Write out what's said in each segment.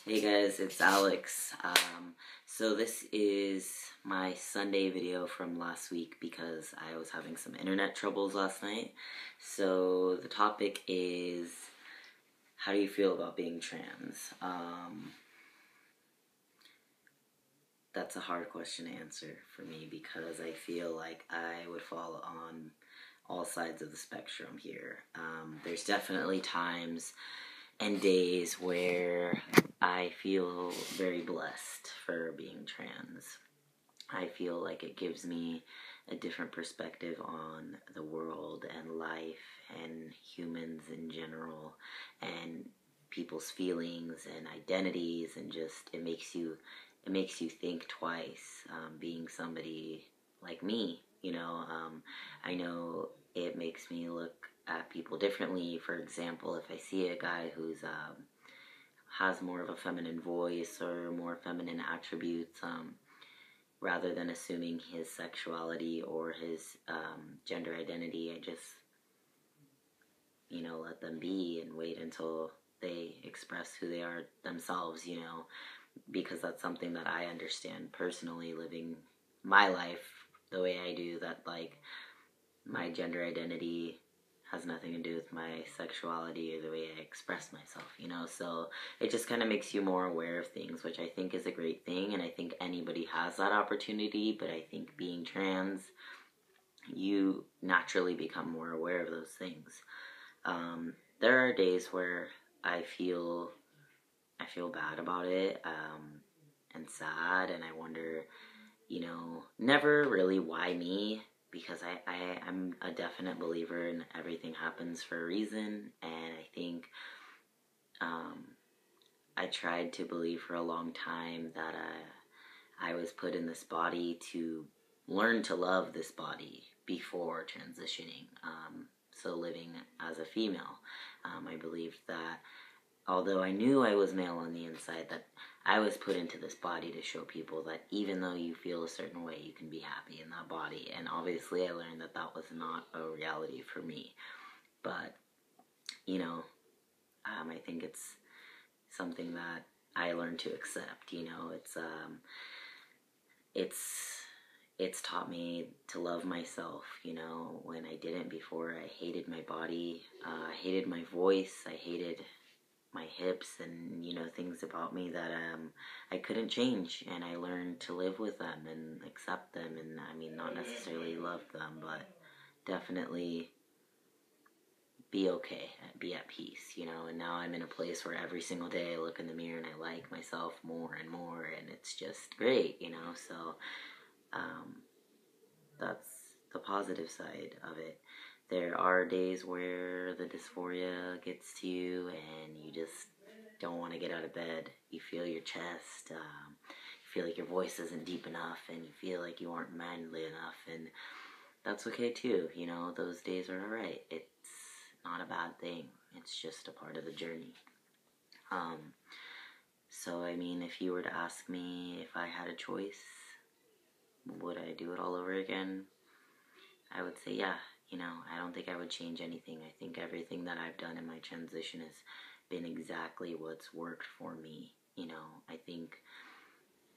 Hey guys, it's Alex. So this is my Sunday video from last week because I was having some internet troubles last night. So the topic is, how do you feel about being trans? That's a hard question to answer for me because I feel like I would fall on all sides of the spectrum here. There's definitely times and days where I feel very blessed for being trans. I feel like it gives me a different perspective on the world and life and humans in general and people's feelings and identities, and just it makes you think twice, being somebody like me. I know it makes me look at people differently. For example, if I see a guy who's has more of a feminine voice or more feminine attributes, rather than assuming his sexuality or his gender identity, I just let them be and wait until they express who they are themselves. Because that's something that I understand personally, living my life the way I do, that like my gender identity has nothing to do with my sexuality or the way I express myself, so it just kind of makes you more aware of things, which I think is a great thing, and I think anybody has that opportunity. But I think being trans, you naturally become more aware of those things. There are days where I feel bad about it, and sad, and I wonder, never really why me, because I'm a definite believer in everything happens for a reason, and I think I tried to believe for a long time that I was put in this body to learn to love this body before transitioning. So living as a female, I believed that although I knew I was male on the inside, that I was put into this body to show people that even though you feel a certain way, you can be happy in that body. And obviously I learned that that was not a reality for me. But, I think it's something that I learned to accept. It's taught me to love myself, when I didn't before. I hated my body, I hated my voice, I hated my hips, and things about me that I couldn't change, and I learned to live with them and accept them, and I mean, not necessarily love them, but definitely be okay, be at peace, and now I'm in a place where every single day I look in the mirror and I like myself more and more, and it's just great, so that's the positive side of it. There are days where the dysphoria gets to you and you just don't want to get out of bed. You feel your chest, you feel like your voice isn't deep enough, and you feel like you aren't manly enough, and that's okay too. Those days are alright. It's not a bad thing. It's just a part of the journey. So I mean, if you were to ask me if I had a choice, would I do it all over again? I would say yeah. I don't think I would change anything. I think everything that I've done in my transition has been exactly what's worked for me. I think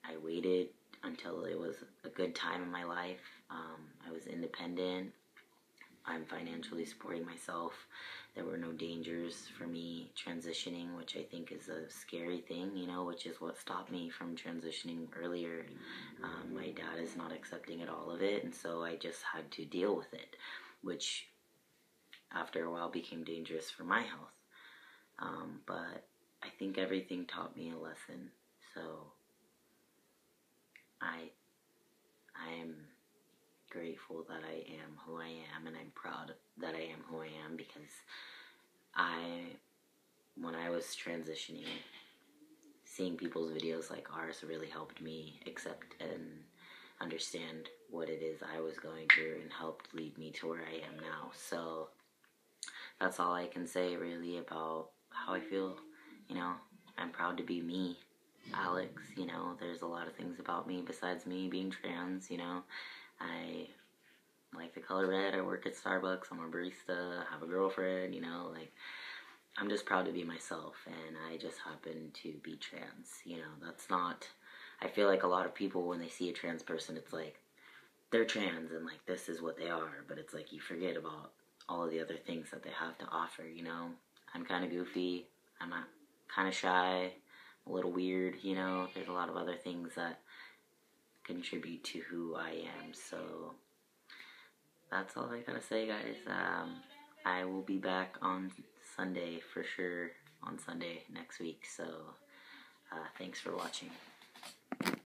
I waited until it was a good time in my life. I was independent. I'm financially supporting myself. There were no dangers for me transitioning, which I think is a scary thing, which is what stopped me from transitioning earlier. My dad is not accepting at all of it, and so I just had to deal with it, which after a while became dangerous for my health. But I think everything taught me a lesson, so I am grateful that I am who I am, and I'm proud that I am who I am, because when I was transitioning, seeing people's videos like ours really helped me accept and understand what it is I was going through, and helped lead me to where I am now. So that's all I can say really about how I feel. I'm proud to be me, Alex. There's a lot of things about me besides me being trans. I like the color red. I work at Starbucks. I'm a barista. I have a girlfriend. I'm just proud to be myself, and I just happen to be trans. You know, that's not. I feel like a lot of people, when they see a trans person, it's like they're trans and like this is what they are, but it's like you forget about all of the other things that they have to offer. You know, I'm kind of goofy. I'm kind of shy, a little weird. You know, there's a lot of other things that contribute to who I am. So that's all I gotta say, guys. I will be back on Sunday for sure. On Sunday next week. So thanks for watching.